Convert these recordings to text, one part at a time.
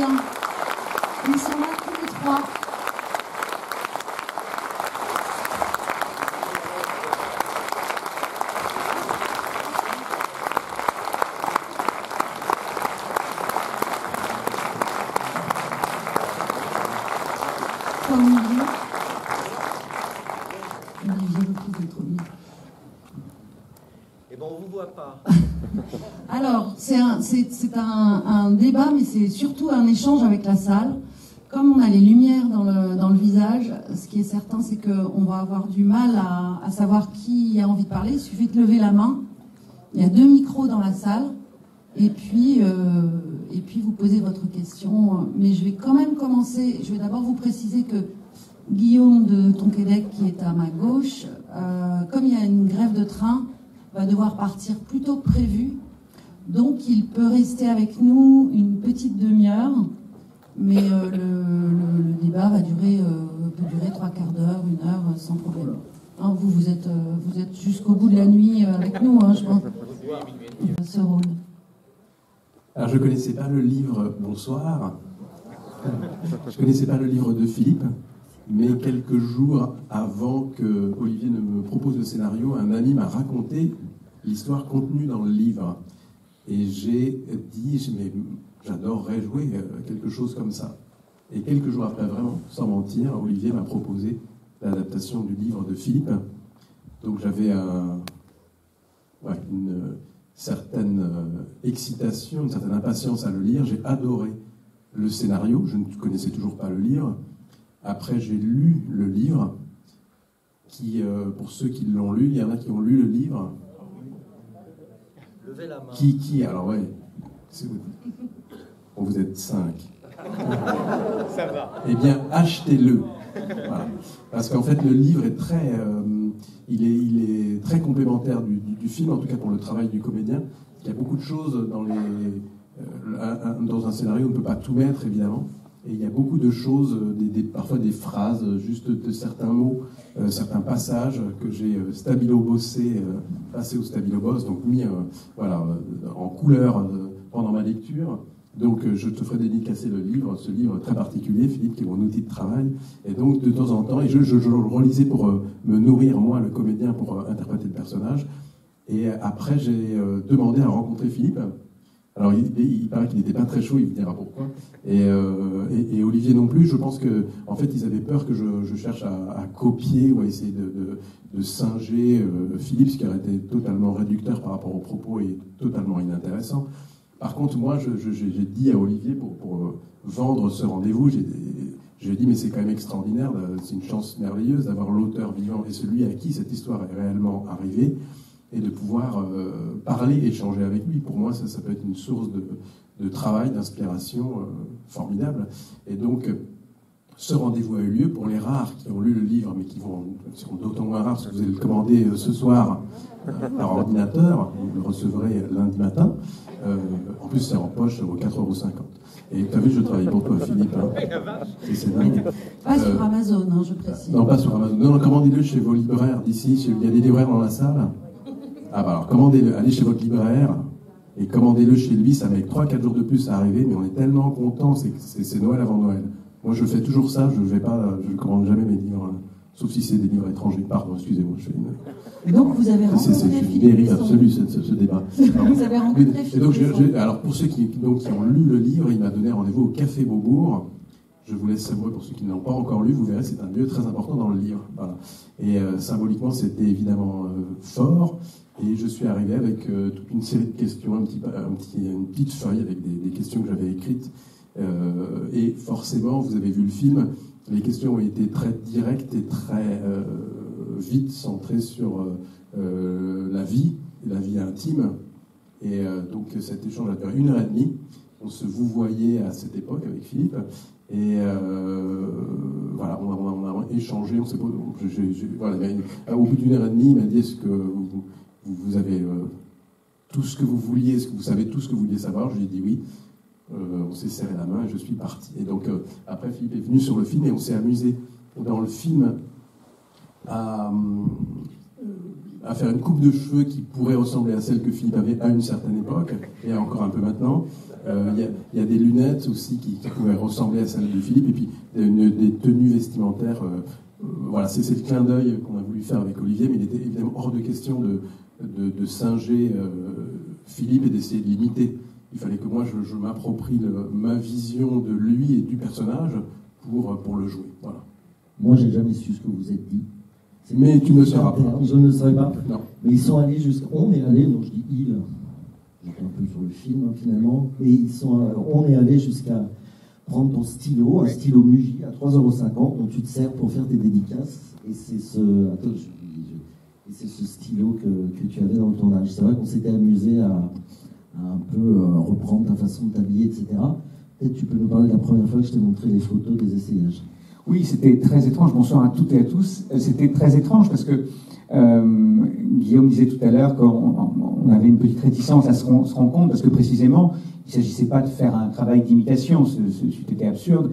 bien. Ils sont là tous les trois. Comme Olivier. Olivier, vous pouvez trop bien. Eh ben, on vous voit pas. Alors, c'est un débat, mais c'est surtout un échange avec la salle. Comme on a les lumières dans le visage, ce qui est certain, c'est qu'on va avoir du mal à savoir qui a envie de parler. Il suffit de lever la main. Il y a 2 micros dans la salle. Et puis vous posez votre question. Mais je vais quand même commencer. Je vais d'abord vous préciser que Guillaume de Tonquédec, qui est à ma gauche, comme il y a une grève de train, va devoir partir plus tôt que prévu. Donc il peut rester avec nous une petite demi-heure, mais le débat va peut durer 3 quarts d'heure, 1 heure, sans problème. Hein, vous êtes jusqu'au bout de la nuit avec nous, hein, je pense. Ce rôle. Alors je ne connaissais pas le livre, bonsoir, je ne connaissais pas le livre de Philippe, mais quelques jours avant que Olivier ne me propose le scénario, un ami m'a raconté l'histoire contenue dans le livre. Et j'ai dit, mais j'adorerais jouer quelque chose comme ça. Et quelques jours après, vraiment, sans mentir, Olivier m'a proposé l'adaptation du livre de Philippe. Donc j'avais une certaine excitation, une certaine impatience à le lire. J'ai adoré le scénario, je ne connaissais toujours pas le livre. Après, j'ai lu le livre, qui, pour ceux qui l'ont lu, il y en a qui ont lu le livre. Levez la main. Qui alors, ouais. Bon, vous êtes 5. Ça va. Eh bien, achetez-le. Voilà. Parce qu'en fait, le livre est très... il est très complémentaire du film, en tout cas pour le travail du comédien. Il y a beaucoup de choses dans un scénario, on ne peut pas tout mettre, évidemment. Et il y a beaucoup de choses, parfois des phrases, juste de certains mots, certains passages que j'ai stabilo-bossé, passé au stabilo-boss, donc mis en couleur pendant ma lecture. Donc je te ferai dédicacer ce livre très particulier, Philippe, qui est mon outil de travail. Et donc de temps en temps, et je le relisais pour me nourrir, moi, le comédien, pour interpréter le personnage. Et après, j'ai demandé à rencontrer Philippe. Alors, il paraît qu'il n'était pas très chaud, il me dira pourquoi. Et Olivier non plus. Je pense qu'en fait, ils avaient peur que je cherche à copier ou à essayer de singer Philippe, ce qui aurait été totalement réducteur par rapport aux propos et totalement inintéressant. Par contre, moi, j'ai dit à Olivier, pour vendre ce rendez-vous, j'ai dit, mais c'est quand même extraordinaire, c'est une chance merveilleuse d'avoir l'auteur vivant et celui à qui cette histoire est réellement arrivée, et de pouvoir parler, échanger avec lui. Pour moi, ça peut être une source de travail, d'inspiration formidable. Et donc, ce rendez-vous a eu lieu pour les rares qui ont lu le livre, mais qui seront d'autant moins rares, parce que vous allez le commander ce soir par ordinateur, vous le recevrez lundi matin. En plus, c'est en poche, ça vaut 4,50 €. Et tu as vu, je travaille pour toi, Philippe. Hein. C'est dingue. Pas sur Amazon, hein, je précise. Non, pas sur Amazon. Non, commandez-le chez vos libraires d'ici. Il y a des libraires dans la salle. Ah bah alors, commandez-le. Allez chez votre libraire et commandez-le chez lui. Ça met 3-4 jours de plus à arriver, mais on est tellement contents. C'est Noël avant Noël. Moi, je fais toujours ça. Je ne commande jamais mes livres, hein, sauf si c'est des livres étrangers. Pardon, excusez-moi. Donc, vous avez rencontré C'est une Philippe. dérive absolue, ce débat. Vous avez rencontré Philippe. Et donc, alors, pour ceux qui ont lu le livre, il m'a donné rendez-vous au Café Beaubourg. Je vous laisse savourer pour ceux qui ne l'ont pas encore lu. Vous verrez, c'est un lieu très important dans le livre. Voilà. Et symboliquement, c'était évidemment fort. Et je suis arrivé avec toute une série de questions, une petite feuille avec des questions que j'avais écrites. Et forcément, vous avez vu le film, les questions ont été très directes et très vite centrées sur la vie intime. Et donc cet échange a duré 1h30. On se vouvoyait à cette époque avec Philippe. Et voilà, on a échangé. On s'est posé, voilà, au bout d'1h30, il m'a dit, est-ce que vous avez tout ce que vous vouliez, est-ce que vous savez tout ce que vous vouliez savoir? Je lui ai dit oui. On s'est serré la main et je suis parti. Et donc après, Philippe est venu sur le film et on s'est amusé dans le film à à faire une coupe de cheveux qui pourrait ressembler à celle que Philippe avait à une certaine époque, et encore un peu maintenant. Il y a des lunettes aussi qui pourraient ressembler à celles de Philippe, et puis des tenues vestimentaires. Voilà, c'est le clin d'œil qu'on a voulu faire avec Olivier, mais il était évidemment hors de question de singer Philippe et d'essayer de l'imiter. Il fallait que moi je m'approprie ma vision de lui et du personnage pour le jouer. Voilà. Moi, j'ai jamais su ce que vous êtes dit. Mais tu ne sauras pas. Je ne saurais pas. Non. Mais ils sont allés jusqu'à. On est allé, donc je dis il. J'étais un peu sur le film finalement. Et on est allé jusqu'à prendre ton stylo, un stylo Muji à 3,50 € dont tu te sers pour faire tes dédicaces. Et c'est ce stylo que tu avais dans le tournage. C'est vrai qu'on s'était amusé à un peu reprendre ta façon de t'habiller, etc. Peut-être tu peux nous parler de la première fois que je t'ai montré les photos des essayages. Oui, c'était très étrange. Bonsoir à toutes et à tous. C'était très étrange parce que Guillaume disait tout à l'heure qu'on avait une petite réticence à se rendre compte parce que précisément, il ne s'agissait pas de faire un travail d'imitation, c'était absurde.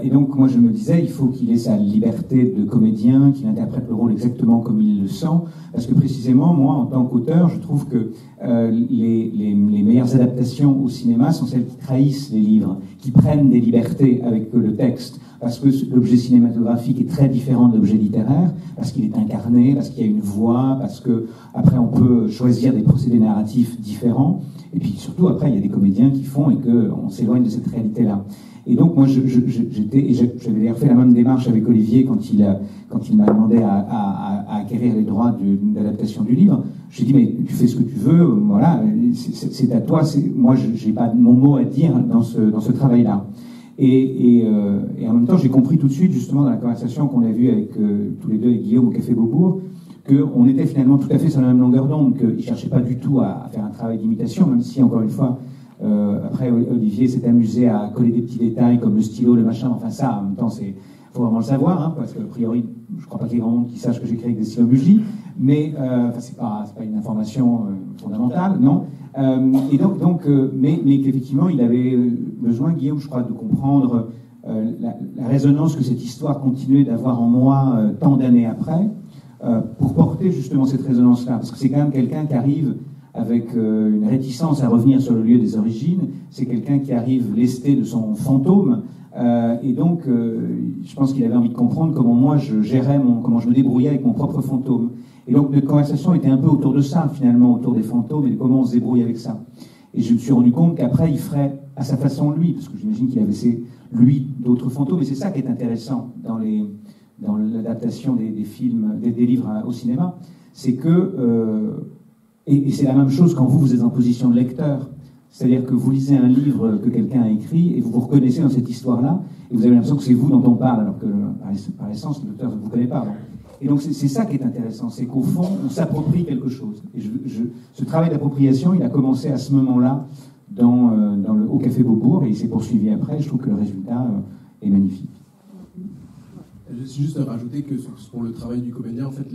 Et donc moi je me disais, il faut qu'il ait sa liberté de comédien, qu'il interprète le rôle exactement comme il le sent, parce que précisément, moi en tant qu'auteur, je trouve que les meilleures adaptations au cinéma sont celles qui trahissent les livres, qui prennent des libertés avec le texte, parce que l'objet cinématographique est très différent de l'objet littéraire, parce qu'il est incarné, parce qu'il y a une voix, parce que après on peut choisir des procédés narratifs différents, et puis surtout après il y a des comédiens qui font et qu'on s'éloigne de cette réalité-là. Et donc moi j'avais d'ailleurs fait la même démarche avec Olivier quand il m'a demandé à acquérir les droits d'adaptation du livre. J'ai dit mais tu fais ce que tu veux, voilà, c'est à toi, moi j'ai pas mon mot à dire dans ce travail-là. Et en même temps, j'ai compris tout de suite, justement, dans la conversation qu'on a vue avec tous les deux, avec Guillaume au Café Beaubourg, qu'on était finalement tout à fait sur la même longueur d'onde, qu'il ne cherchait pas du tout à faire un travail d'imitation, même si, encore une fois, après, Olivier s'est amusé à coller des petits détails comme le stylo, le machin, enfin ça, en même temps, il faut vraiment le savoir, hein, parce qu'a priori, je ne crois pas qu'il y ait grand monde qui sache que j'écris avec des stylos Muji, mais c'est pas une information fondamentale, non. Mais qu'effectivement, il avait besoin, Guillaume, je crois, de comprendre la résonance que cette histoire continuait d'avoir en moi tant d'années après, pour porter justement cette résonance-là. Parce que c'est quand même quelqu'un qui arrive avec une réticence à revenir sur le lieu des origines, c'est quelqu'un qui arrive lesté de son fantôme, et donc je pense qu'il avait envie de comprendre comment moi comment je me débrouillais avec mon propre fantôme. Et donc notre conversation était un peu autour de ça, finalement, autour des fantômes et de comment on se débrouille avec ça. Et je me suis rendu compte qu'après, il ferait à sa façon lui, parce que j'imagine qu'il avait lui d'autres fantômes, et c'est ça qui est intéressant dans l'adaptation des films, des livres au cinéma, c'est que, et c'est la même chose quand vous êtes en position de lecteur, c'est-à-dire que vous lisez un livre que quelqu'un a écrit, et vous vous reconnaissez dans cette histoire-là, et vous avez l'impression que c'est vous dont on parle, alors que par essence, l'auteur ne vous connaît pas. Bon. Et donc c'est ça qui est intéressant, c'est qu'au fond, on s'approprie quelque chose. Et ce travail d'appropriation, il a commencé à ce moment-là au Café Beaubourg, et il s'est poursuivi après. Je trouve que le résultat est magnifique. Je suis juste à rajouter que pour le travail du comédien, en fait,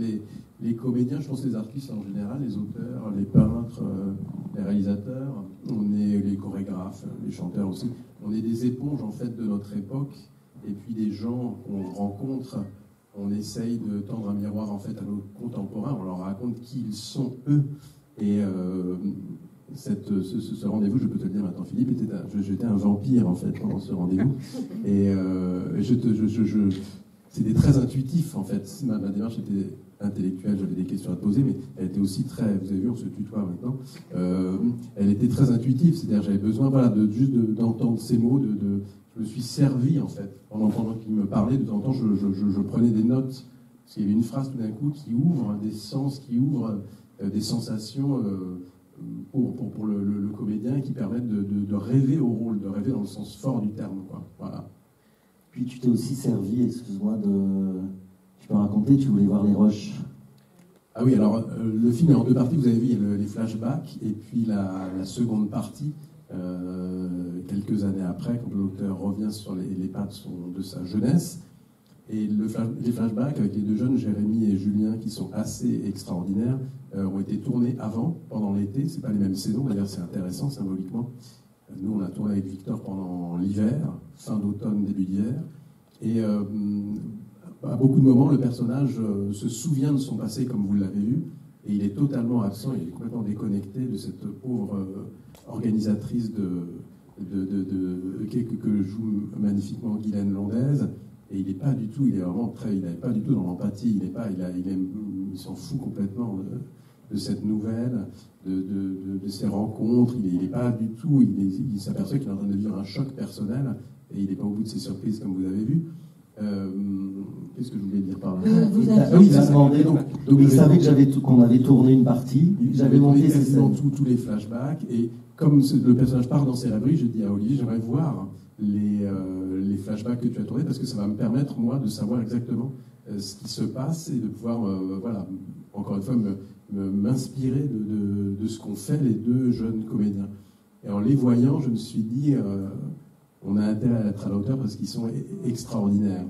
les comédiens, je pense les artistes en général, les auteurs, les peintres, les réalisateurs, on est les chorégraphes, les chanteurs aussi, on est des éponges en fait de notre époque, et puis des gens qu'on rencontre, on essaye de tendre un miroir en fait à nos contemporains, on leur raconte qui ils sont eux, et ce rendez-vous, je peux te le dire maintenant, Philippe, j'étais un vampire en fait pendant ce rendez-vous, et c'était très intuitif en fait. Ma démarche était intellectuelle, j'avais des questions à te poser, mais elle était aussi très, vous avez vu, on se tutoie maintenant, elle était très intuitive, c'est-à-dire j'avais besoin juste d'entendre ces mots, je me suis servi en fait, en entendant qu'il me parlait, de temps en temps je prenais des notes, parce qu'il y avait une phrase tout d'un coup qui ouvre des sens, qui ouvre des sensations pour le comédien, qui permettent de rêver au rôle, de rêver dans le sens fort du terme, quoi. Voilà. Puis tu t'es aussi servi, excuse-moi, tu peux raconter, tu voulais voir les rushs. Ah oui, alors le film est en deux parties, vous avez vu, il y a les flashbacks, et puis la seconde partie, quelques années après, quand l'auteur revient sur les pas de sa jeunesse, et les flashbacks avec les deux jeunes, Jérémy et Julien, qui sont assez extraordinaires, ont été tournés avant, pendant l'été, c'est pas les mêmes saisons, d'ailleurs c'est intéressant symboliquement. Nous, on a tourné avec Victor pendant l'hiver, fin d'automne, début d'hiver. Et à beaucoup de moments, le personnage se souvient de son passé, comme vous l'avez vu. Et il est totalement absent, il est complètement déconnecté de cette pauvre organisatrice que joue magnifiquement Guylaine Londaise. Et il n'est pas du tout, il est vraiment il n'est pas du tout dans l'empathie, il s'en fout complètement de cette nouvelle, de ces rencontres, il n'est pas du tout, il s'aperçoit qu'il est en train de vivre un choc personnel, et il n'est pas au bout de ses surprises comme vous avez vu. Qu'est-ce que je voulais dire par là? Il m'a demandé, donc il savait qu'on avait tourné une partie, j'avais monté ces scènes. Tous les flashbacks, et comme le personnage part dans ses rêveries, j'ai dit à Olivier, j'aimerais voir les flashbacks que tu as tournés, parce que ça va me permettre, moi, de savoir exactement ce qui se passe, et de pouvoir, encore une fois, m'inspirer de ce qu'ont fait les deux jeunes comédiens. Et en les voyant, je me suis dit, on a intérêt à être à la hauteur, parce qu'ils sont extraordinaires.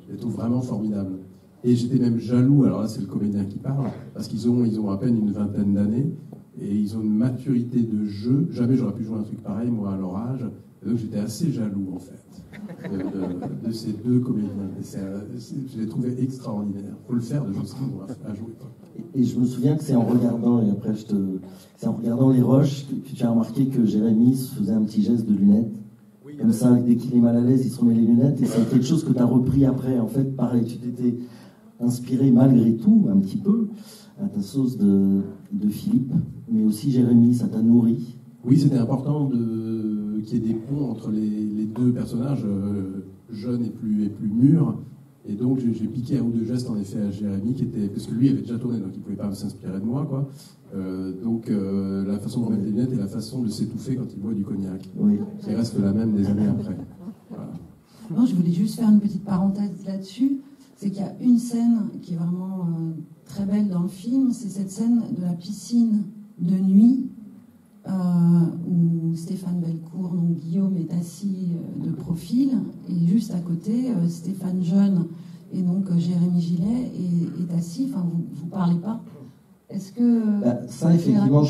Je les trouve vraiment formidables. Et j'étais même jaloux, alors là c'est le comédien qui parle, parce qu'ils ont à peine une vingtaine d'années, et ils ont une maturité de jeu. Jamais j'aurais pu jouer un truc pareil, moi, à leur âge. Et donc j'étais assez jaloux, en fait, de ces deux comédiens. Je les trouvais extraordinaires. Il faut le faire de choses à jouer. Et je me souviens que c'est en regardant, c'est en regardant Les Roches que tu as remarqué que Jérémy se faisait un petit geste de lunettes. Comme ça, dès qu'il est mal à l'aise, il se remet les lunettes. Et c'est quelque chose que tu as repris après. En fait, pareil, tu t'étais inspiré malgré tout, un petit peu, à ta sauce de Philippe. Mais aussi Jérémy, ça t'a nourri. Oui, c'était important qu'il y ait des ponts entre les deux personnages, jeunes et plus mûrs. Et donc, j'ai piqué un ou deux gestes, en effet, à Jérémy, parce que lui avait déjà tourné, donc il ne pouvait pas s'inspirer de moi, quoi. La façon de remettre les lunettes et la façon de s'étouffer quand il boit du cognac, qui reste la même des années après. Voilà. Non, je voulais juste faire une petite parenthèse là-dessus. C'est qu'il y a une scène qui est vraiment très belle dans le film, c'est cette scène de la piscine de nuit, où Stéphane Bellecourt, donc Guillaume, est assis de profil, et juste à côté, Stéphane Jeune et donc Jérémy Gillet est assis. Enfin, vous parlez pas. Est-ce que ça, effectivement,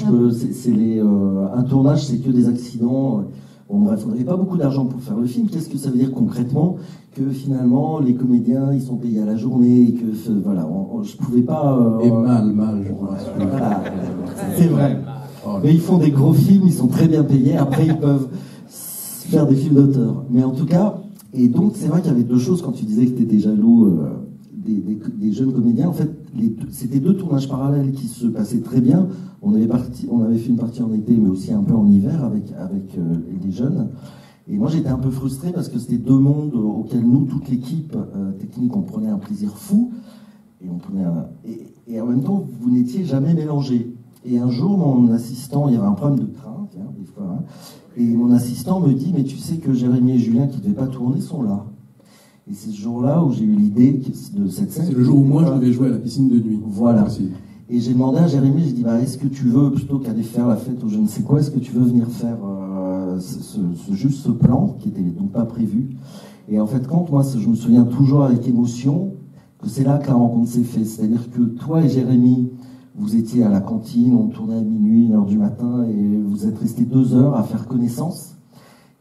un tournage, c'est que des accidents. Bon, bref, on n'avait pas beaucoup d'argent pour faire le film. Qu'est-ce que ça veut dire concrètement? Que finalement, les comédiens, ils sont payés à la journée, et que voilà, je pouvais pas. Et mal, je vous rassure. Voilà, c'est vrai. Mais ils font des gros films, ils sont très bien payés. Après, ils peuvent faire des films d'auteur. Mais en tout cas, et donc c'est vrai qu'il y avait deux choses quand tu disais que tu étais jaloux des jeunes comédiens. En fait, c'était deux tournages parallèles qui se passaient très bien. On avait fait une partie en été, mais aussi un peu en hiver avec les jeunes. Et moi, j'étais un peu frustré parce que c'était deux mondes auxquels nous, toute l'équipe technique, on prenait un plaisir fou. Et en même temps, vous n'étiez jamais mélangés. Et un jour, mon assistant, il y avait un problème de train, des fois, et mon assistant me dit, mais tu sais que Jérémy et Julien, qui ne devaient pas tourner, sont là. Et c'est ce jour-là où j'ai eu l'idée de cette scène. C'est le jour où moi, je devais jouer à la piscine de nuit. Voilà. Aussi. Et j'ai demandé à Jérémy, j'ai dit, est-ce que tu veux, plutôt qu'aller faire la fête ou je ne sais quoi, est-ce que tu veux venir faire juste ce plan, qui n'était donc pas prévu. Et en fait, moi, je me souviens toujours avec émotion que c'est là que la rencontre s'est faite. C'est-à-dire que toi et Jérémy, vous étiez à la cantine, on tournait à minuit, 1h du matin, et vous êtes restés 2 heures à faire connaissance.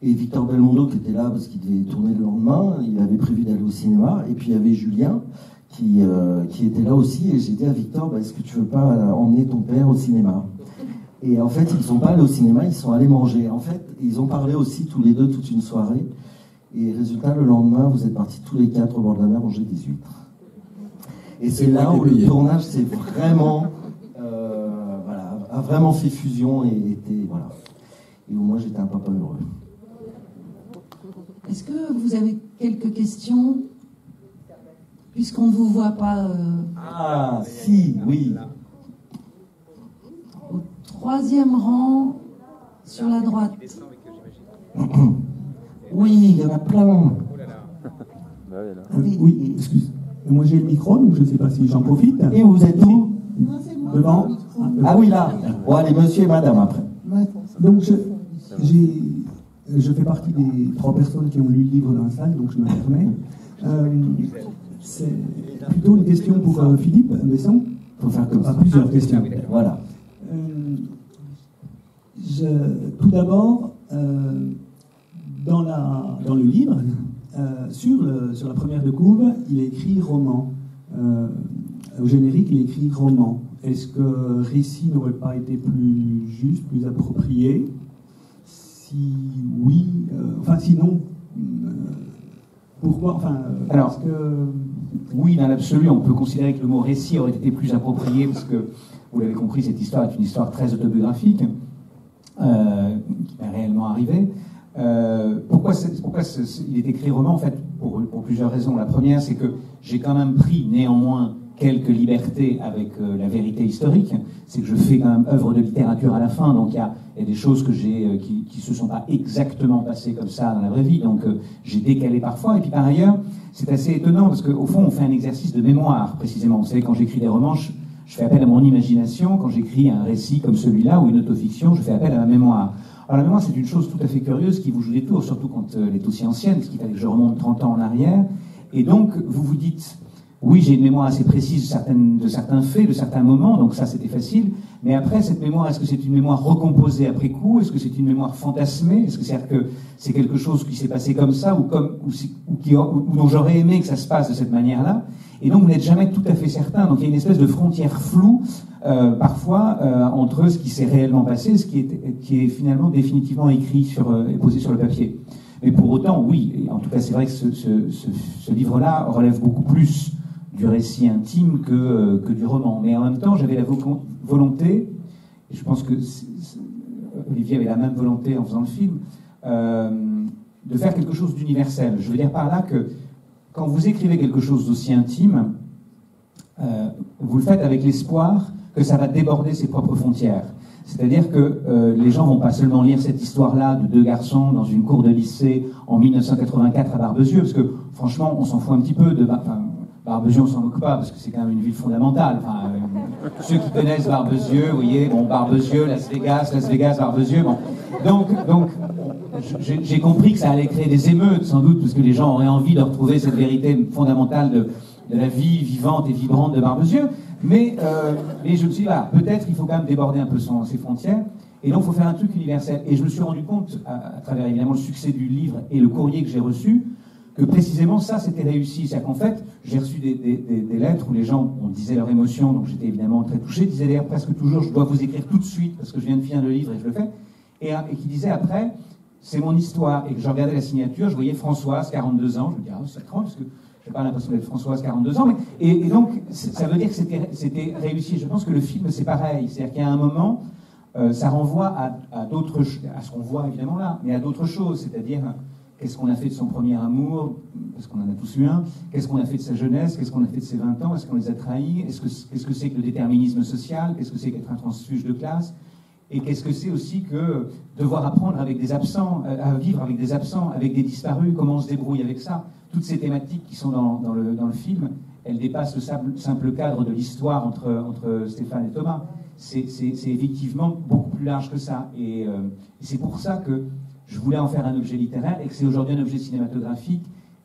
Et Victor Belmondo, qui était là parce qu'il devait tourner le lendemain, il avait prévu d'aller au cinéma. Et puis il y avait Julien, qui était là aussi. Et j'ai dit à Victor, est-ce que tu veux pas emmener ton père au cinéma? Et en fait, ils ne sont pas allés au cinéma, ils sont allés manger. En fait, ils ont parlé aussi tous les deux toute une soirée. Et résultat, le lendemain, vous êtes partis tous les 4 au bord de la mer manger des huîtres. Et c'est là où le tournage s'est vraiment... a vraiment fait fusion et était... Voilà. Et où moi, j'étais un papa heureux. Est-ce que vous avez quelques questions? Puisqu'on ne vous voit pas... Ah, si, oui. Au 3e rang, sur la droite. Oui, il y en a plein. Oui, excuse. Moi j'ai le micro, donc je ne sais pas si j'en profite. Et vous êtes où? Devant. Ah oui, là. Bon, allez, monsieur et madame après. Donc je fais partie des 3 personnes qui ont lu le livre dans la salle, donc je me permets. C'est plutôt une question pour Philippe Besson. Il faut faire comme ça. Plusieurs questions. Voilà. Tout d'abord, dans le livre, sur la première de couve, il est écrit roman. Au générique, il est écrit roman. est-ce que récit n'aurait pas été plus juste, plus approprié? Si oui, enfin sinon, pourquoi? Enfin, alors, parce que... oui, dans l'absolu, on peut considérer que le mot récit aurait été plus approprié, parce que, vous l'avez compris, cette histoire est une histoire très autobiographique, qui m'est réellement arrivée. Pourquoi il est écrit roman? En fait, pour plusieurs raisons. La première, c'est que j'ai quand même pris, néanmoins, quelques libertés avec la vérité historique. C'est que je fais quand même œuvre de littérature à la fin, donc il y a des choses que j'ai qui se sont pas exactement passées comme ça dans la vraie vie, donc j'ai décalé parfois. Et puis par ailleurs, c'est assez étonnant parce qu'au fond, on fait un exercice de mémoire précisément. Vous savez, quand j'écris des romans, je fais appel à mon imagination. Quand j'écris un récit comme celui-là ou une autofiction, je fais appel à ma mémoire. Alors la mémoire, c'est une chose tout à fait curieuse qui vous joue des tours, surtout quand elle est aussi ancienne, ce qui fait que je remonte 30 ans en arrière. Et donc, vous vous dites, oui, j'ai une mémoire assez précise de certains faits, de certains moments, donc ça, c'était facile. Mais après, cette mémoire, est-ce que c'est une mémoire recomposée après coup? Est-ce que c'est une mémoire fantasmée? Est-ce que c'est-à-dire que c'est quelque chose qui s'est passé comme ça ou dont j'aurais aimé que ça se passe de cette manière-là? Et donc, vous n'êtes jamais tout à fait certain. Donc, il y a une espèce de frontière floue, parfois, entre ce qui s'est réellement passé et ce qui est finalement définitivement écrit et posé sur le papier. Mais pour autant, oui, et en tout cas, c'est vrai que ce livre-là relève beaucoup plus du récit intime que du roman. Mais en même temps, j'avais la volonté, et je pense que Olivier avait la même volonté en faisant le film, de faire quelque chose d'universel. Je veux dire par là que quand vous écrivez quelque chose d'aussi intime, vous le faites avec l'espoir que ça va déborder ses propres frontières. C'est-à-dire que les gens vont pas seulement lire cette histoire-là de deux garçons dans une cour de lycée en 1984 à Barbezieux, parce que franchement, on s'en fout un petit peu de... Barbezieux, on s'en moque pas, parce que c'est quand même une ville fondamentale. Enfin, ceux qui connaissent Barbezieux, vous voyez, bon, Barbezieux, Las Vegas, Barbezieux, bon. Donc j'ai compris que ça allait créer des émeutes, sans doute, parce que les gens auraient envie de retrouver cette vérité fondamentale de la vie vivante et vibrante de Barbezieux. Mais je me suis dit, voilà, peut-être il faut quand même déborder un peu ses frontières, et donc il faut faire un truc universel. Et je me suis rendu compte, à travers évidemment le succès du livre et le courrier que j'ai reçu, que précisément ça, c'était réussi. C'est-à-dire qu'en fait, j'ai reçu des lettres où les gens disaient leur émotion, donc j'étais évidemment très touché, disaient d'ailleurs presque toujours, je dois vous écrire tout de suite, parce que je viens de finir le livre et je le fais, et qui disaient après, c'est mon histoire, et que je regardais la signature, je voyais Françoise, 42 ans, je me disais, ah, c'est étrange, parce que j'ai pas l'impression d'être Françoise, 42 ans, mais, et donc, ça veut dire que c'était réussi. Je pense que le film, c'est pareil, c'est-à-dire qu'il y a un moment, ça renvoie à d'autres, à ce qu'on voit évidemment là, mais à d'autres choses, c'est-à-dire... Qu'est-ce qu'on a fait de son premier amour? Parce qu'on en a tous eu un. Qu'est-ce qu'on a fait de sa jeunesse? Qu'est-ce qu'on a fait de ses 20 ans? Est-ce qu'on les a trahis? Qu'est-ce que c'est que le déterminisme social? Qu'est-ce que c'est qu'être un transfuge de classe? Et qu'est-ce que c'est aussi que devoir apprendre avec des absents, à vivre avec des absents, avec des disparus? Comment on se débrouille avec ça? Toutes ces thématiques qui sont dans le film, elles dépassent le simple cadre de l'histoire entre Stéphane et Thomas. C'est effectivement beaucoup plus large que ça. Et c'est pour ça que je voulais en faire un objet littéraire et que c'est aujourd'hui un objet cinématographique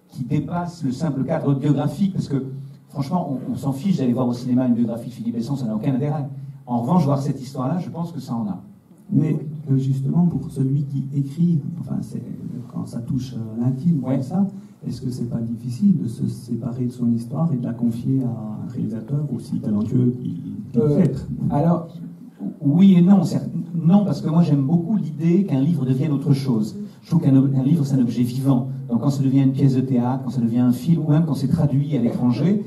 qui dépasse le simple cadre biographique, parce que franchement, on s'en fiche d'aller voir au cinéma une biographie de Philippe Besson, ça n'a aucun intérêt. En revanche, voir cette histoire-là, je pense que ça en a. Mais justement, pour celui qui écrit, enfin, quand ça touche l'intime, ouais, comme ça, est-ce que c'est pas difficile de se séparer de son histoire et de la confier à un réalisateur aussi talentueux qu'il peut être? Alors, oui et non. Non, parce que moi j'aime beaucoup l'idée qu'un livre devienne autre chose. Je trouve qu'un livre c'est un objet vivant. Donc quand ça devient une pièce de théâtre, quand ça devient un film, ou même quand c'est traduit à l'étranger,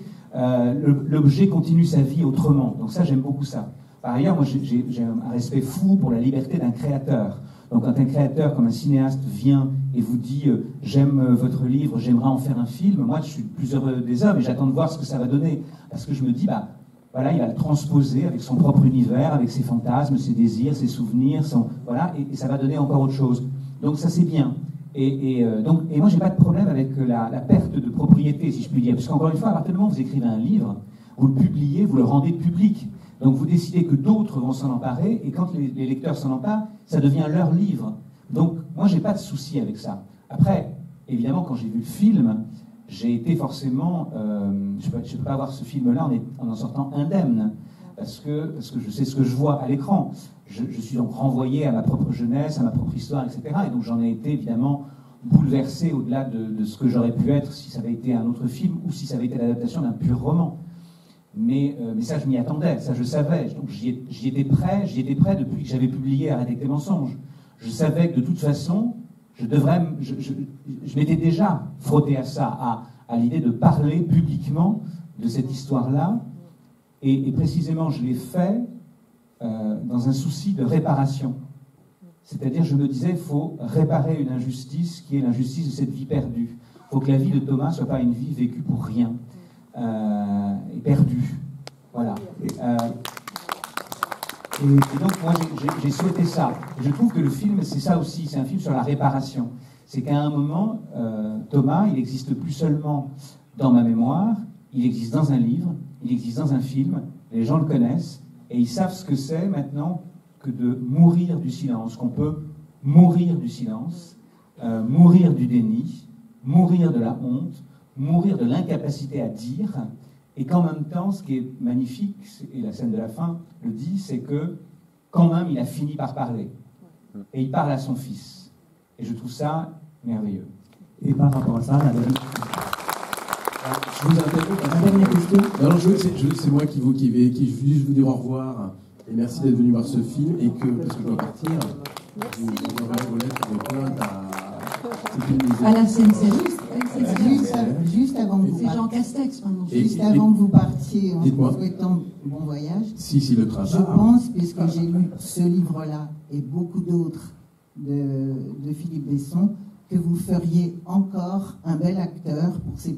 l'objet continue sa vie autrement. Donc ça, j'aime beaucoup ça. Par ailleurs, moi j'ai un respect fou pour la liberté d'un créateur. Donc quand un créateur comme un cinéaste vient et vous dit j'aime votre livre, j'aimerais en faire un film, moi je suis le plus heureux des hommes et j'attends de voir ce que ça va donner. Parce que je me dis, voilà, il va le transposer avec son propre univers, avec ses fantasmes, ses désirs, ses souvenirs, voilà, et ça va donner encore autre chose. Donc ça c'est bien. Et moi j'ai pas de problème avec la perte de propriété, si je puis dire, parce qu'encore une fois, à partir du moment où vous écrivez un livre, vous le publiez, vous le rendez public. Donc vous décidez que d'autres vont s'en emparer, et quand les lecteurs s'en emparent, ça devient leur livre. Donc moi j'ai pas de souci avec ça. Après, évidemment, quand j'ai vu le film, j'ai été forcément, je ne peux pas voir ce film-là en sortant indemne, parce que je sais ce que je vois à l'écran. Je suis donc renvoyé à ma propre jeunesse, à ma propre histoire, etc. Et donc j'en ai été évidemment bouleversé au-delà de ce que j'aurais pu être si ça avait été un autre film ou si ça avait été l'adaptation d'un pur roman. mais ça, je m'y attendais, ça, je savais. Donc, j'y étais prêt depuis que j'avais publié Arrêtez avec les mensonges. Je savais que de toute façon, je m'étais déjà frotté à ça, à l'idée de parler publiquement de cette histoire-là. Et précisément, je l'ai fait dans un souci de réparation. C'est-à-dire, je me disais, il faut réparer une injustice qui est l'injustice de cette vie perdue. Il faut que la vie de Thomas ne soit pas une vie vécue pour rien, et perdue. Voilà. Et donc, moi, j'ai souhaité ça. Et je trouve que le film, c'est ça aussi, c'est un film sur la réparation. C'est qu'à un moment, Thomas, il n'existe plus seulement dans ma mémoire, il existe dans un livre, il existe dans un film, les gens le connaissent, et ils savent ce que c'est maintenant que de mourir du silence, qu'on peut mourir du silence, mourir du déni, mourir de la honte, mourir de l'incapacité à dire, et qu'en même temps, ce qui est magnifique, et la scène de la fin le dit, c'est que quand même, il a fini par parler. Et il parle à son fils. Et je trouve ça merveilleux. Et par rapport à ça, je vous interromps. La dernière question. Alors, c'est moi qui vais juste vous dire au revoir. Et merci d'être venu voir ce film. Et que, parce que je dois partir, vous aurez vos lettres de plainte à la CNCR. Juste avant que vous C'est Jean Castex maintenant. Juste avant que vous partiez, en Dites-moi. vous souhaitant bon voyage, Si, le train. je pense, puisque j'ai lu ce livre-là et beaucoup d'autres de Philippe Besson, que vous feriez encore un bel acteur pour les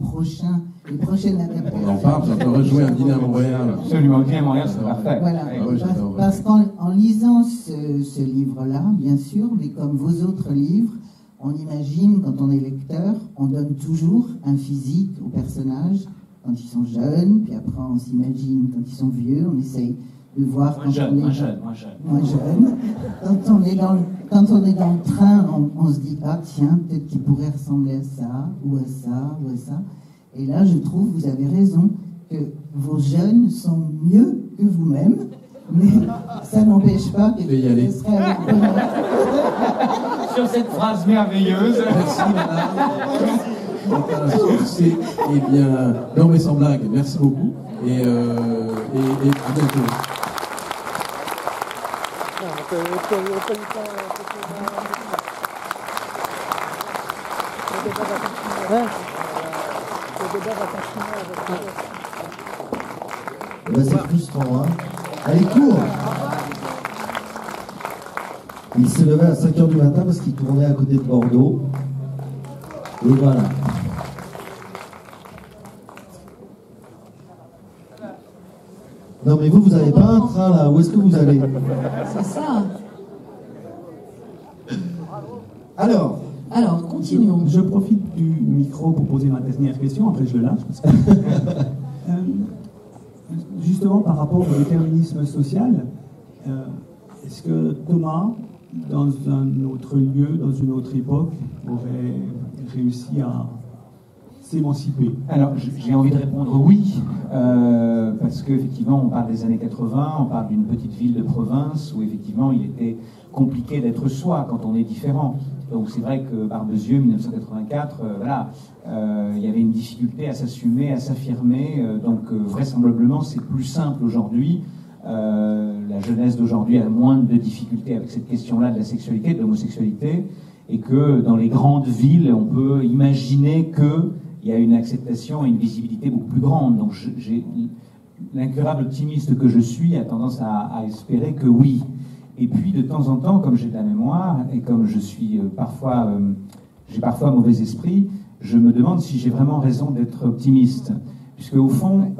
prochaines adaptations. On en parle, j'adorerais jouer un dîner à Montréal. Absolument bien, Montréal, c'est parfait. Voilà, Ah ouais, j'adorerais. parce qu'en lisant ce livre-là, bien sûr, mais comme vos autres livres, on imagine, quand on est lecteur, on donne toujours un physique aux personnages quand ils sont jeunes, puis après on s'imagine quand ils sont vieux, on essaye de voir Moins jeune. Quand on est dans le train, on se dit, ah tiens, peut-être qu'il pourrait ressembler à ça, ou à ça, ou à ça. Et là, je trouve, vous avez raison, que vos jeunes sont mieux que vous-même, mais ça n'empêche pas que Je vais y aller. ce serait avec bonheur. Sur cette phrase merveilleuse. Merci, madame. C'est un succès. Eh bien, non mais sans blague, merci beaucoup. Et à bientôt. Ben, c'est frustrant, hein. Allez, cours. Il s'est levé à 5h du matin parce qu'il tournait à côté de Bordeaux. Et voilà. Non mais vous n'avez pas un train là, où est-ce que vous allez? C'est ça. Alors, continuons. Je profite du micro pour poser ma dernière question, après je le lâche. Parce que... justement, par rapport au déterminisme social, est-ce que Thomas, dans un autre lieu, dans une autre époque, aurait réussi à s'émanciper? Alors, j'ai envie de répondre oui, parce qu'effectivement, on parle des années 80, on parle d'une petite ville de province où effectivement, il était compliqué d'être soi quand on est différent. Donc c'est vrai que Barbezieux, 1984, il y avait une difficulté à s'assumer, à s'affirmer. Donc vraisemblablement, c'est plus simple aujourd'hui. La jeunesse d'aujourd'hui a moins de difficultés avec cette question-là de la sexualité, de l'homosexualité, et que dans les grandes villes, on peut imaginer qu'il y a une acceptation et une visibilité beaucoup plus grande. Donc j'ai l'incurable optimiste que je suis a tendance à espérer que oui. Et puis de temps en temps, comme j'ai de la mémoire et comme je suis j'ai parfois mauvais esprit, je me demande si j'ai vraiment raison d'être optimiste, puisque au fond,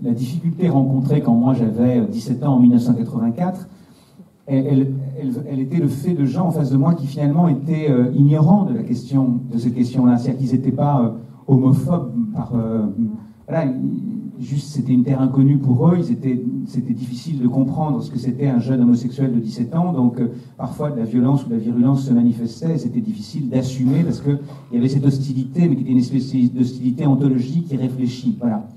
la difficulté rencontrée quand moi j'avais 17 ans en 1984, elle était le fait de gens en face de moi qui finalement étaient ignorants de ces questions-là, c'est-à-dire qu'ils n'étaient pas homophobes juste c'était une terre inconnue pour eux, c'était difficile de comprendre ce que c'était un jeune homosexuel de 17 ans, donc parfois de la violence ou de la virulence se manifestait, et c'était difficile d'assumer parce qu'il y avait cette hostilité, mais qui était une espèce d'hostilité ontologique et réfléchie. Voilà.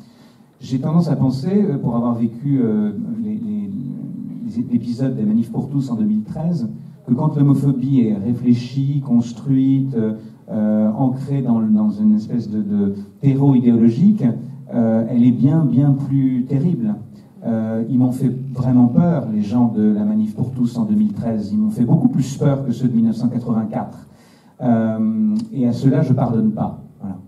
J'ai tendance à penser, pour avoir vécu l'épisode des Manifs pour tous en 2013, que quand l'homophobie est réfléchie, construite, ancrée dans une espèce de terreau idéologique, elle est bien plus terrible. Ils m'ont fait vraiment peur, les gens de la Manif pour tous en 2013. Ils m'ont fait beaucoup plus peur que ceux de 1984. Et à ceux-là, je ne pardonne pas. Voilà.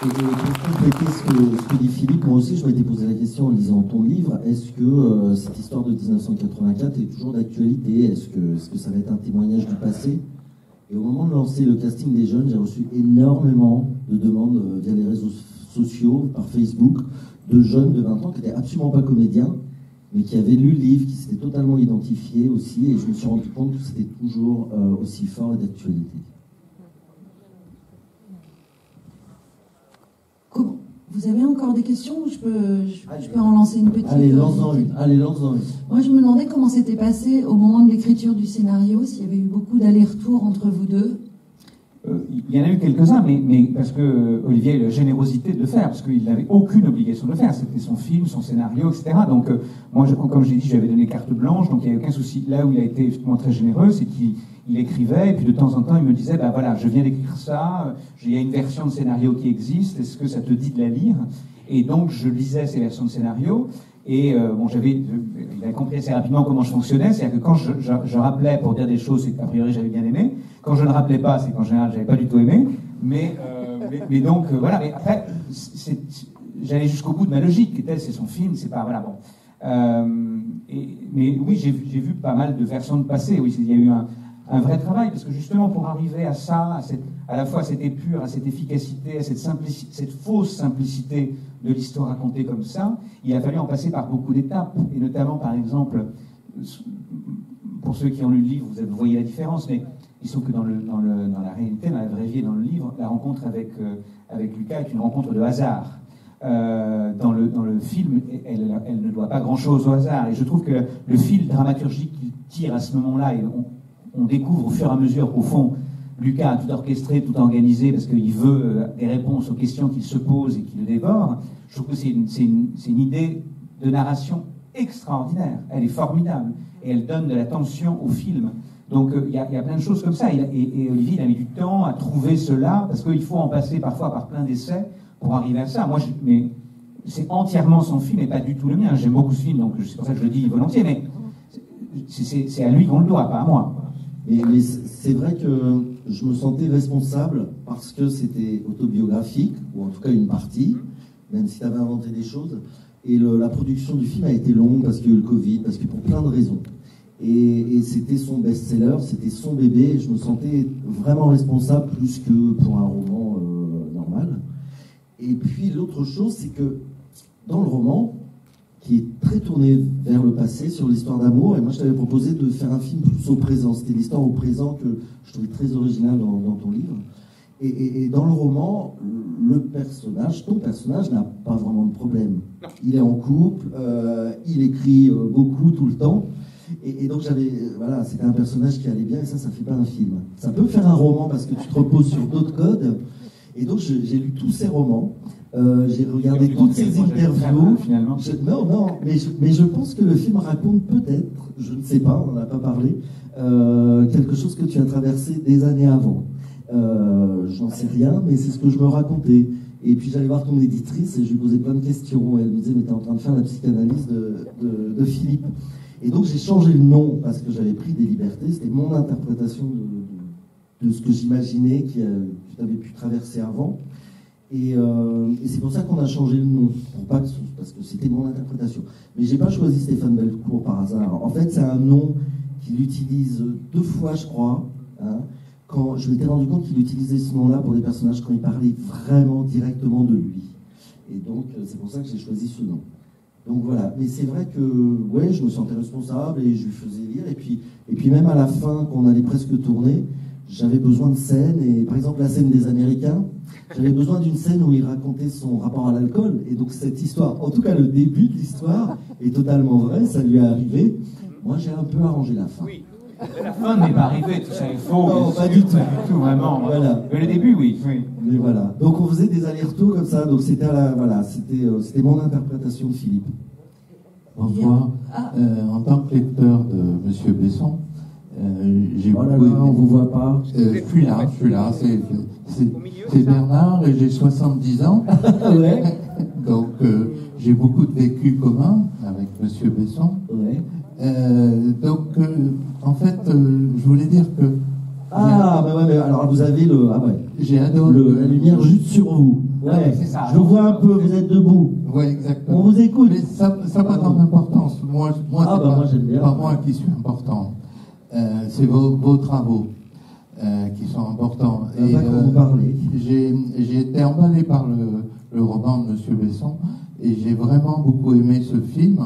Et pour compléter ce que dit Philippe, moi aussi je m'étais posé la question en lisant ton livre, est-ce que cette histoire de 1984 est toujours d'actualité? Est-ce que ça va être un témoignage du passé? Et au moment de lancer le casting des jeunes, j'ai reçu énormément de demandes via les réseaux sociaux, par Facebook, de jeunes de 20 ans qui n'étaient absolument pas comédiens, mais qui avaient lu le livre, qui s'étaient totalement identifiés aussi, et je me suis rendu compte que c'était toujours aussi fort et d'actualité. Vous avez encore des questions? Je peux en lancer une petite. Allez, lance-en une. Moi, je me demandais comment s'était passé au moment de l'écriture du scénario, s'il y avait eu beaucoup d'allers-retours entre vous deux. Il y en a eu quelques-uns, mais parce que Olivier a eu la générosité de le faire, parce qu'il n'avait aucune obligation de le faire. C'était son film, son scénario, etc. Donc, moi, comme j'ai dit, je lui avais donné carte blanche, donc il n'y a aucun souci. Là où il a été effectivement très généreux, c'est qu'il écrivait, et puis de temps en temps, il me disait, ben voilà, je viens d'écrire ça, il y a une version de scénario qui existe, est-ce que ça te dit de la lire? Et donc, je lisais ces versions de scénario, et il a compris assez rapidement comment je fonctionnais, c'est-à-dire que quand je rappelais pour dire des choses, c'est qu'a priori j'avais bien aimé. Quand je ne rappelais pas, c'est qu'en général j'avais pas du tout aimé. Mais donc voilà. Mais après, j'allais jusqu'au bout de ma logique. C'est son film, c'est pas voilà bon. Mais oui, j'ai vu pas mal de versions de passé. Oui, il y a eu un vrai travail parce que justement pour arriver à ça, à la fois à cette épure, à cette efficacité, à cette fausse simplicité de l'histoire racontée comme ça, il a fallu en passer par beaucoup d'étapes, et notamment par exemple, pour ceux qui ont lu le livre, vous voyez la différence, mais il se trouve que dans la réalité, dans la vraie vie et dans le livre, la rencontre avec Lucas est une rencontre de hasard. Dans le film, elle ne doit pas grand-chose au hasard, et je trouve que le fil dramaturgique qu'il tire à ce moment-là, et on découvre au fur et à mesure qu'au fond, Lucas a tout orchestré, tout organisé, parce qu'il veut des réponses aux questions qu'il se pose et qu'il le dévore. Je trouve que c'est une idée de narration extraordinaire. Elle est formidable. Et elle donne de la tension au film. Donc il y a plein de choses comme ça. Et Olivier, il a mis du temps à trouver cela, parce qu'il faut en passer parfois par plein d'essais pour arriver à ça. Mais c'est entièrement son film et pas du tout le mien. J'aime beaucoup ce film, donc c'est pour ça que je le dis volontiers. Mais c'est à lui qu'on le doit, pas à moi. Mais c'est vrai que je me sentais responsable parce que c'était autobiographique, ou en tout cas une partie, même si tu avais inventé des choses. Et la production du film a été longue parce qu'il y a eu le Covid, parce que pour plein de raisons. Et c'était son best-seller, c'était son bébé, et je me sentais vraiment responsable plus que pour un roman normal. Et puis l'autre chose, c'est que dans le roman, qui est très tourné vers le passé, sur l'histoire d'amour, et moi je t'avais proposé de faire un film plus au présent. C'était l'histoire au présent que je trouvais très originale dans ton livre. Et dans le roman, ton personnage n'a pas vraiment de problème. Il est en couple, il écrit beaucoup tout le temps, et donc c'était un personnage qui allait bien, et ça fait pas un film. Ça peut faire un roman parce que tu te reposes sur d'autres codes, et donc j'ai lu tous ces romans. J'ai regardé toutes ces interviews. Mais je pense que le film raconte peut-être, je ne sais pas, on n'en a pas parlé, quelque chose que tu as traversé des années avant. J'en sais rien, mais c'est ce que je me racontais. Et puis j'allais voir ton éditrice et je lui posais plein de questions. Et elle me disait, mais t'es en train de faire la psychanalyse de Philippe. Et donc j'ai changé le nom parce que j'avais pris des libertés. C'était mon interprétation de ce que j'imaginais que tu avais pu traverser avant. Et c'est pour ça qu'on a changé le nom, parce que c'était mon interprétation. Mais j'ai pas choisi Stéphane Belcourt par hasard. En fait, c'est un nom qu'il utilise 2 fois, je crois. Quand je m'étais rendu compte qu'il utilisait ce nom-là pour des personnages quand il parlait vraiment directement de lui. Et donc, c'est pour ça que j'ai choisi ce nom. Donc voilà. Mais c'est vrai que, ouais, je me sentais responsable et je lui faisais lire. Et puis même à la fin, quand on allait presque tourner, j'avais besoin de scènes. Et par exemple, la scène des Américains, j'avais besoin d'une scène où il racontait son rapport à l'alcool. Et donc cette histoire, en tout cas le début de l'histoire, est totalement vrai, ça lui est arrivé. Moi, j'ai un peu arrangé la fin. Oui. La fin n'est pas arrivée, tout ça est faux. Non, pas du tout, vraiment. Voilà. Mais le début, oui. Mais voilà. Donc on faisait des allers-retours comme ça. Donc c'était c'était mon interprétation de Philippe. Bonsoir. En tant que lecteur de Monsieur Besson, J'ai Voilà, beaucoup là, on aimé. vous voit pas. Je suis là. C'est Bernard et j'ai 70 ans. Ouais. Donc, j'ai beaucoup de vécu commun avec Monsieur Besson. Ouais. En fait, je voulais dire que Ah, bah ouais, mais alors vous avez le. Ah ouais. j'ai adoré. La lumière juste sur vous. Ouais, c'est ça. je vous vois un peu, vous êtes debout. Ouais, exactement. On vous écoute. Mais ça n'a pas tant d'importance. Moi, Ah, c'est bah, pas, moi, j'aime bien. pas moi qui suis important. C'est vos travaux qui sont importants. On va vous parler. J'ai été emballé par le roman de Monsieur Besson et j'ai vraiment beaucoup aimé ce film.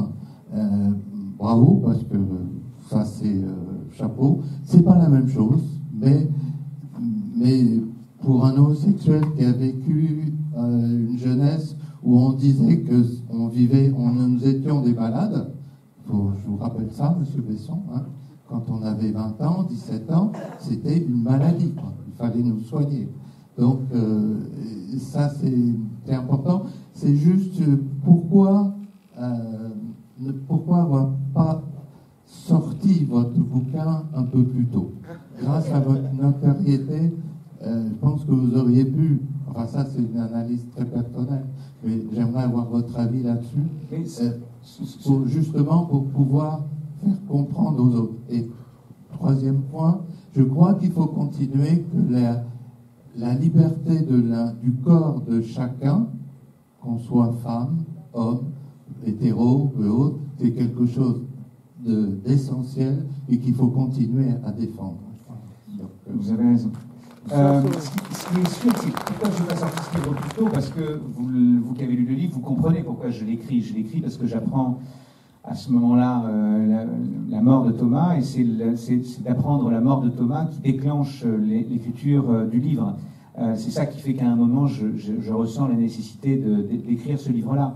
Bravo, parce que ça, c'est chapeau. C'est pas la même chose, mais pour un homosexuel qui a vécu une jeunesse où on disait que nous étions des malades, je vous rappelle ça, Monsieur Besson, hein, quand on avait 20 ans, 17 ans, c'était une maladie, quoi. Il fallait nous soigner. Donc ça, c'est important. C'est juste pourquoi avoir pas sorti votre bouquin un peu plus tôt. Grâce à votre notoriété, je pense que vous auriez pu, enfin ça c'est une analyse très personnelle, mais j'aimerais avoir votre avis là-dessus, justement pour pouvoir faire comprendre aux autres. Et troisième point, je crois qu'il faut continuer que la liberté du corps de chacun, qu'on soit femme, homme, hétéro ou autre, c'est quelque chose d'essentiel et qu'il faut continuer à défendre. Donc, vous avez raison. Ce qui est sûr, c'est que pourquoi je n'ai pas sorti ce livre plus tôt, parce que vous qui avez lu le livre, vous comprenez pourquoi je l'écris. Je l'écris parce que j'apprends à ce moment-là la mort de Thomas, et c'est d'apprendre la mort de Thomas qui déclenche l'écriture du livre. C'est ça qui fait qu'à un moment, je ressens la nécessité d'écrire ce livre-là.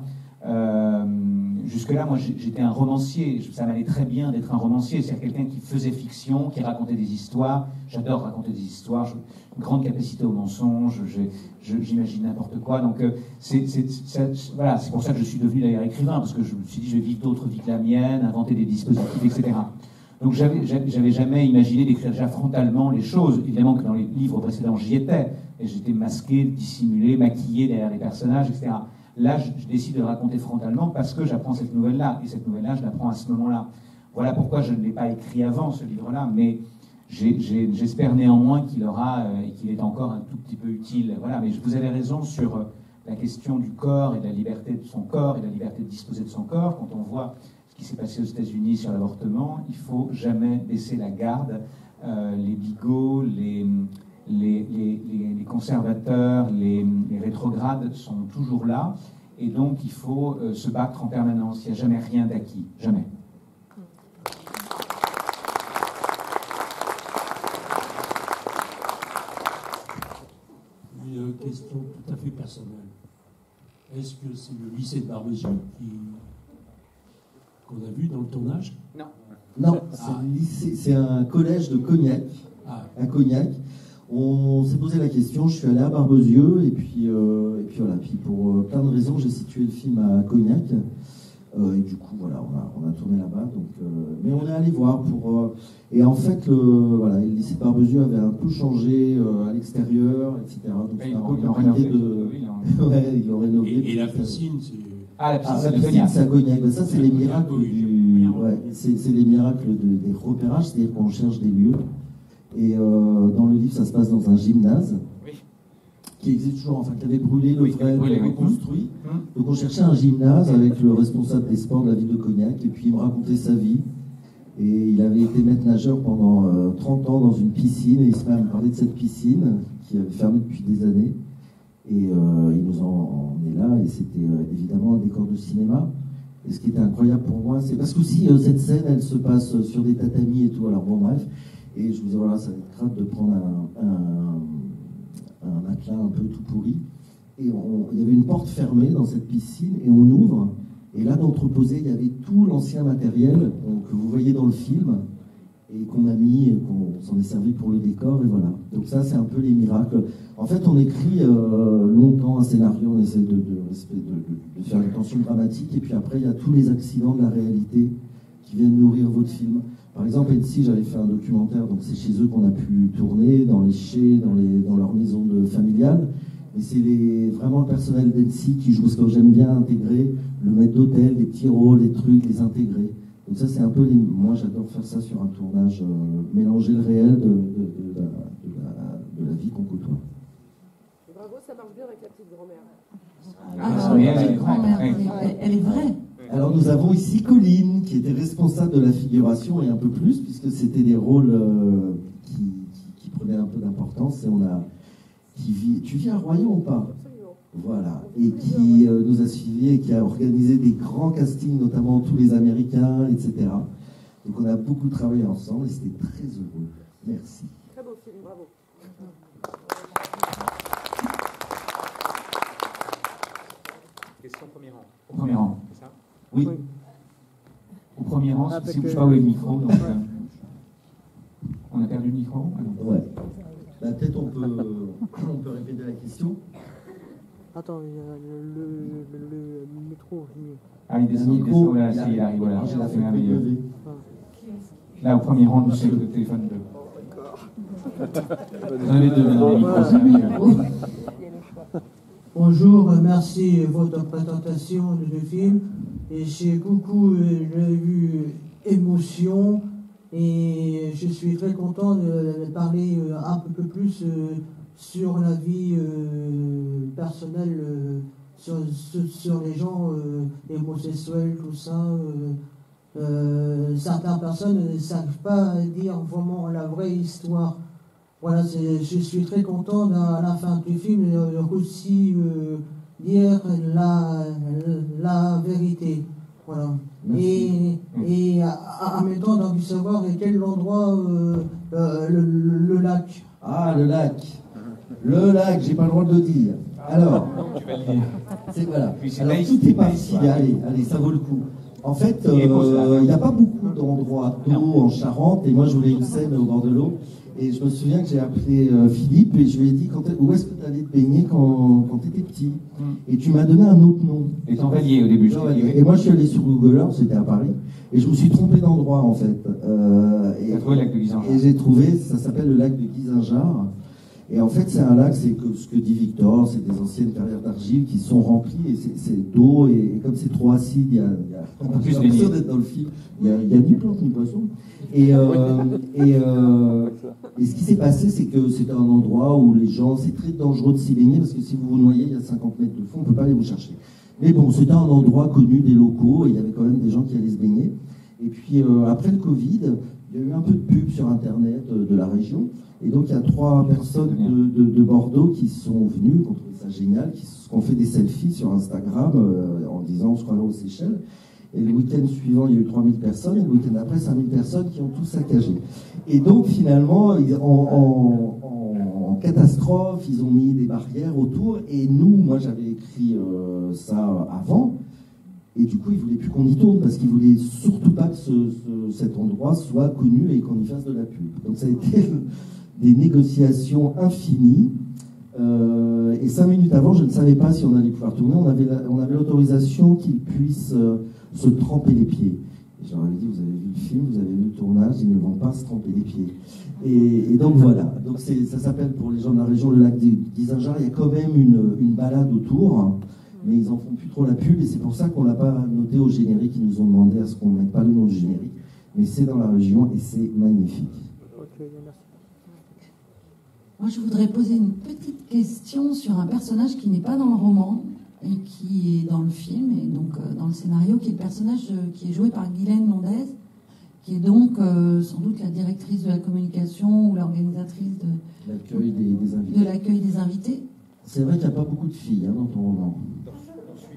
Jusque-là, moi, j'étais un romancier. Ça m'allait très bien d'être un romancier. C'est quelqu'un qui faisait fiction, qui racontait des histoires. J'adore raconter des histoires. J'ai une grande capacité au mensonge. J'imagine n'importe quoi. Donc, voilà, c'est pour ça que je suis devenu d'ailleurs écrivain, parce que je me suis dit, je vais vivre d'autres vies que la mienne, inventer des dispositifs, etc. Donc, j'avais jamais imaginé d'écrire déjà frontalement les choses. Évidemment que dans les livres précédents, j'y étais. Et j'étais masqué, dissimulé, maquillé derrière les personnages, etc. Là, je décide de raconter frontalement parce que j'apprends cette nouvelle-là. Et cette nouvelle-là, je l'apprends à ce moment-là. Voilà pourquoi je ne l'ai pas écrit avant, ce livre-là. Mais j'espère néanmoins qu'il aura et qu'il est encore un tout petit peu utile. Voilà. Mais vous avez raison sur la question du corps et de la liberté de son corps et de la liberté de disposer de son corps. Quand on voit ce qui s'est passé aux États-Unis sur l'avortement, il ne faut jamais baisser la garde. Les bigots, les conservateurs, les rétrogrades sont toujours là, et donc il faut se battre en permanence. Il n'y a jamais rien d'acquis, jamais. Une question tout à fait personnelle. Est-ce que c'est le lycée de Barbezieux qu'on a vu dans le tournage? Non, c'est un collège de Cognac, à Cognac. On s'est posé la question, je suis allé à Barbezieux, et puis voilà. Puis pour plein de raisons, j'ai situé le film à Cognac. Et du coup, voilà, on a tourné là-bas. Mais on est allé voir pour. Et en fait, le lycée de Barbezieux avait un peu changé à l'extérieur, etc. Donc Ils l'ont rénové. Ouais, ils l'ont rénové. Et la piscine, c'est. La piscine, c'est à Cognac. Mais ça, c'est les miracles c'est les miracles des repérages, c'est-à-dire qu'on cherche des lieux. Et dans le livre, ça se passe dans un gymnase qui existe toujours, enfin qui avait brûlé, le frère reconstruit. Donc on cherchait un gymnase avec le responsable des sports de la ville de Cognac, et puis il me racontait sa vie. Et il avait été maître nageur pendant 30 ans dans une piscine, et il se met à me parler de cette piscine qui avait fermé depuis des années. Et il nous en est là, et c'était évidemment un décor de cinéma. Et ce qui était incroyable pour moi, c'est parce que aussi cette scène, elle se passe sur des tatamis et tout. Alors bon, bref. Et je me disais, voilà, ça va être crade de prendre un matelas un peu tout pourri. Et il y avait une porte fermée dans cette piscine, et on ouvre. Et là, d'entreposer, il y avait tout l'ancien matériel que vous voyez dans le film, et qu'on a mis, qu'on s'en est servi pour le décor, et voilà. Donc ça, c'est un peu les miracles. En fait, on écrit longtemps un scénario, on essaie de faire une tension dramatique, et puis après, il y a tous les accidents de la réalité qui viennent nourrir votre film. Par exemple, Etsy, j'avais fait un documentaire, donc c'est chez eux qu'on a pu tourner, dans les chais, dans leur maison familiale. Et c'est vraiment le personnel d'Etsy qui joue, parce que j'aime bien intégrer le maître d'hôtel, des petits rôles, des trucs, les intégrer. Donc ça, c'est un peu moi, j'adore faire ça sur un tournage, mélanger le réel de la vie qu'on côtoie. Bravo, ça marche bien avec la petite grand-mère. La petite grand-mère, elle est vraie. Alors nous avons ici Colline, qui était responsable de la figuration et un peu plus, puisque c'était des rôles qui prenaient un peu d'importance. Et tu vis à Royan ou pas? Absolument. Voilà, et qui nous a suivis et qui a organisé des grands castings, notamment tous les Américains, etc. Donc on a beaucoup travaillé ensemble et c'était très heureux. Merci. Très beau film, bravo. Question au premier rang. Au premier rang. C'est ça? Oui. Au premier rang, Avec, si je ne bouge pas où est le micro. Donc, on a perdu le micro? Ouais. Bah, peut-être on peut répéter la question. Attends, le micro. Ah, il descend, là, il arrive, voilà. J'ai la C'est fait merveilleux. lever. Là, au premier rang, c'est le téléphone bleu. Vous avez deux micros, c'est merveilleux. Bonjour, merci de votre présentation du film. Et j'ai beaucoup eu émotion et je suis très content de parler un peu plus sur la vie personnelle, sur les gens homosexuels, tout ça. Certaines personnes ne savent pas dire vraiment la vraie histoire. Voilà, je suis très content à la fin du film aussi dire la vérité. Voilà. Et en même temps, on a envie de savoir quel est l'endroit, le lac. Ah, le lac. Le lac, j'ai pas le droit de le dire. Alors, Tu vas le dire. voilà. Puis c'est Alors, laïque, tout est c'est parti. laïque. Allez, ça vaut le coup. En fait, Il est beau, ce lac. il n'y a pas beaucoup d'endroits d'eau en Charente, et moi je voulais une scène au bord de l'eau. Et je me souviens que j'ai appelé Philippe et je lui ai dit où est-ce que tu allais te baigner quand tu étais petit. Et tu m'as donné un autre nom. Et ton Vallier au début, je t'ai dit. Et moi je suis allé sur Google Earth, c'était à Paris, et je me suis trompé d'endroit en fait. Tu as trouvé le lac de Guisanjar. Et j'ai trouvé, ça s'appelle le lac de Guisanjar. Et en fait, c'est un lac, c'est ce que dit Victor, c'est des anciennes carrières d'argile qui sont remplies, et c'est d'eau, et comme c'est trop acide, On peut plus j'ai se l'impression baigner. d'être dans le film, il y a ni plante ni poisson. Et ce qui s'est passé, c'est que c'était un endroit où les gens, c'est très dangereux de s'y baigner, parce que si vous vous noyez, il y a 50 mètres de fond, on ne peut pas aller vous chercher. Mais bon, c'était un endroit connu des locaux, et il y avait quand même des gens qui allaient se baigner. Et puis, après le Covid, il y a eu un peu de pub sur Internet de la région. Et donc, il y a 3 personnes de Bordeaux qui sont venues, qui ont trouvé ça génial, qui ont fait des selfies sur Instagram en disant on se croirait aux Seychelles. Et le week-end suivant, il y a eu 3000 personnes, et le week-end après, 5000 personnes qui ont tout saccagé. Et donc, finalement, en catastrophe, ils ont mis des barrières autour. Et nous, moi, j'avais écrit ça avant. Et du coup, ils ne voulaient plus qu'on y tourne parce qu'ils ne voulaient surtout pas que cet endroit soit connu et qu'on y fasse de la pub. Donc, ça a été des négociations infinies. Et 5 minutes avant, je ne savais pas si on allait pouvoir tourner. On avait l'autorisation qu'ils puissent se tremper les pieds. Et je leur avais dit, vous avez vu le film, vous avez vu le tournage, ils ne vont pas se tremper les pieds. Et donc voilà. Donc ça s'appelle pour les gens de la région le lac de Guisanjar. Il y a quand même une balade autour, mais ils en font plus trop la pub. Et c'est pour ça qu'on l'a pas noté au générique. Ils nous ont demandé à ce qu'on ne mette pas le nom du générique. Mais c'est dans la région et c'est magnifique. Moi, je voudrais poser une petite question sur un personnage qui n'est pas dans le roman et qui est dans le film et donc dans le scénario, qui est le personnage qui est joué par Guylaine Londez, qui est donc sans doute la directrice de la communication ou l'organisatrice de l'accueil des invités. C'est vrai qu'il n'y a pas beaucoup de filles dans ton roman.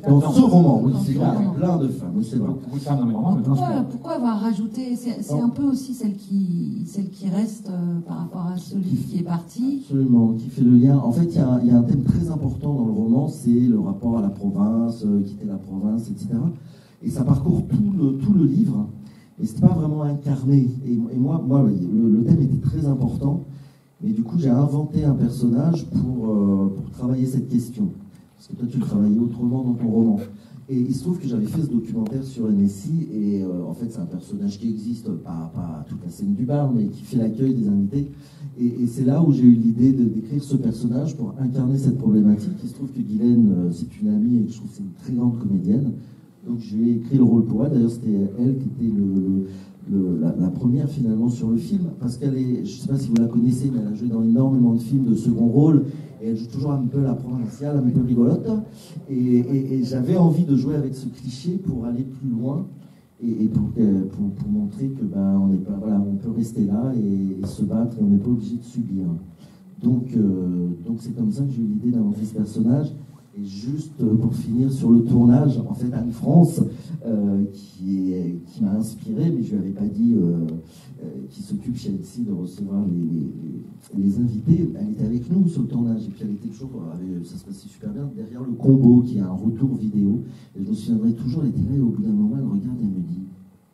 Dans ce roman, oui, c'est vrai, plein de femmes, oui, c'est vrai. Beaucoup de femmes dans mes romans, mais je pense que... Pourquoi avoir rajouté c'est un peu aussi celle qui reste par rapport à celui qui est parti. Absolument, qui fait le lien. En fait, il y a un thème très important dans le roman, c'est le rapport à la province, quitter la province, etc. Et ça parcourt tout le livre, et c'est pas vraiment incarné. Et moi le thème était très important, mais du coup, j'ai inventé un personnage pour travailler cette question. Parce que toi, tu le travaillais autrement dans ton roman. Et il se trouve que j'avais fait ce documentaire sur NSI, et en fait c'est un personnage qui existe, pas toute la scène du bar, mais qui fait l'accueil des invités. Et c'est là où j'ai eu l'idée d'écrire ce personnage pour incarner cette problématique. Il se trouve que Guylaine, c'est une amie, et je trouve que c'est une très grande comédienne. Donc je lui ai écrit le rôle pour elle. D'ailleurs c'était elle qui était la première finalement sur le film, parce qu'elle est, je ne sais pas si vous la connaissez, mais elle a joué dans énormément de films de second rôle, et elle joue toujours un peu la provinciale, un peu rigolote, et j'avais envie de jouer avec ce cliché pour aller plus loin, et pour montrer que on n'est pas, voilà, on peut rester là et se battre, et on n'est pas obligé de subir. Donc c'est comme ça que j'ai eu l'idée d'inventer ce personnage. Et juste pour finir sur le tournage, en fait Anne-France, qui m'a inspiré, mais je lui avais pas dit, qui s'occupe chez Etsy de recevoir les invités, elle était avec nous sur le tournage, et puis elle était toujours, ça se passait super bien, derrière le combo, qui est un retour vidéo, et je me souviendrai toujours, elle était là, et au bout d'un moment, elle regarde et elle me dit,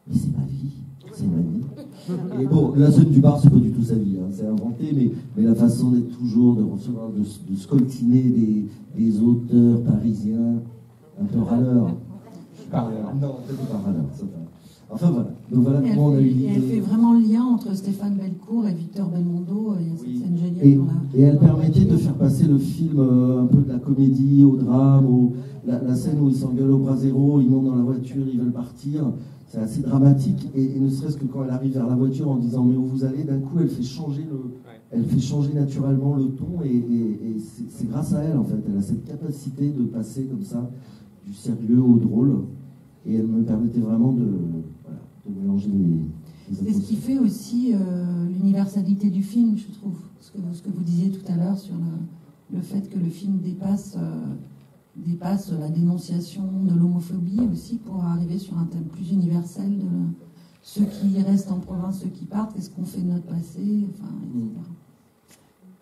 mais c'est ma vie. C'est ma vie. Et bon, la scène du bar, c'est pas du tout sa vie, hein, c'est inventé, mais la façon d'être toujours, de recevoir, de scoltiner des auteurs parisiens, un peu râleurs. Non, peut-être pas râleurs, ça va. Enfin voilà. Donc voilà comment on a eu l'idée. Et elle fait vraiment le lien entre Stéphane Bellecour et Victor Belmondo, il y a cette scène géniale. Et elle permettait de faire passer le film un peu de la comédie au drame, la scène où ils s'engueulent au bras zéro, ils montent dans la voiture, ils veulent partir. C'est assez dramatique, et ne serait-ce que quand elle arrive vers la voiture en disant mais où vous allez, d'un coup elle fait changer naturellement le ton, et c'est grâce à elle en fait. Elle a cette capacité de passer comme ça du sérieux au drôle, et elle me permettait vraiment de mélanger les c'est ce qui fait aussi l'universalité du film, je trouve. Ce que vous disiez tout à l'heure sur le fait que le film dépasse la dénonciation de l'homophobie aussi, pour arriver sur un thème plus universel de ceux qui restent en province, ceux qui partent, qu'est-ce qu'on fait de notre passé, enfin, etc.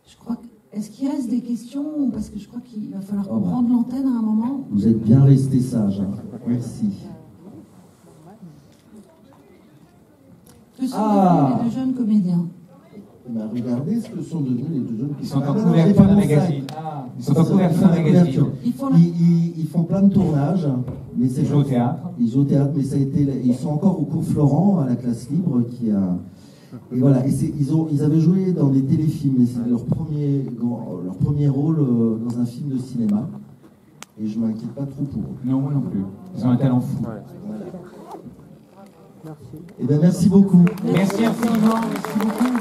Je crois est-ce qu'il reste des questions, parce que je crois qu'il va falloir reprendre l'antenne à un moment. Vous êtes bien restés sages, hein. Merci. Que sont devenus les deux jeunes comédiens? Regardez ce que sont devenus les deux jeunes. Ils sont en couverture d'un magazine. Ils sont en couverture d'un magazine. Ils font plein de tournages. Mais ils jouent au théâtre. Ils jouent au théâtre, mais ça a été. Ils sont encore au cours Florent, à la classe libre, qui a. Et voilà. Et ils avaient joué dans des téléfilms, mais c'est leur premier rôle dans un film de cinéma. Et je m'inquiète pas trop pour eux. Non, moi non plus. Ils ont un talent fou. Voilà. Et bien, merci beaucoup. Merci infiniment. Merci beaucoup.